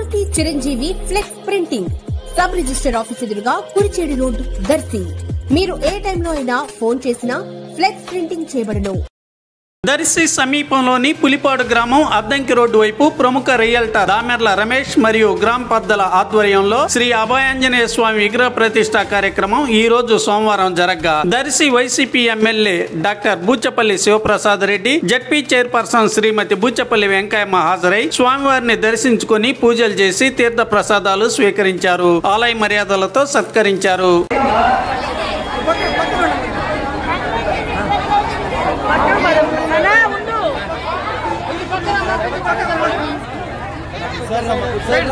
Maruti Chiranjeevi flex printing sub register office ఎదురుగా Kurichedu road Darsi. మీరు ఏ టైంలో అయినా ఫోన్ చేసినా ఫ్లెక్స్ ప్రింటింగ్ చేయబడును. దర్శి సమీపంలోని పులిపాడు గ్రామం అద్దంకి రోడ్డు వైపు ప్రముఖ రియల్టర్ దామెర్ల రమేష్ మరియు గ్రామ పెద్దల ఆధ్వర్యంలో శ్రీ అభయాంజనేయ స్వామి విగ్రహ ప్రతిష్ఠా కార్యక్రమం ఈ రోజు సోమవారం జరగగా Darsi YCP MLA doctor Buchepalli Sivaprasad Reddy, ZP chairperson Srimathi Buchepalli Venkayamma హాజరై స్వామివారిని దర్శించుకుని పూజలు చేసి తీర్థ ప్రసాదాలు స్వీకరించారు. ఆలయ మర్యాదలతో సత్కరించారు. Side.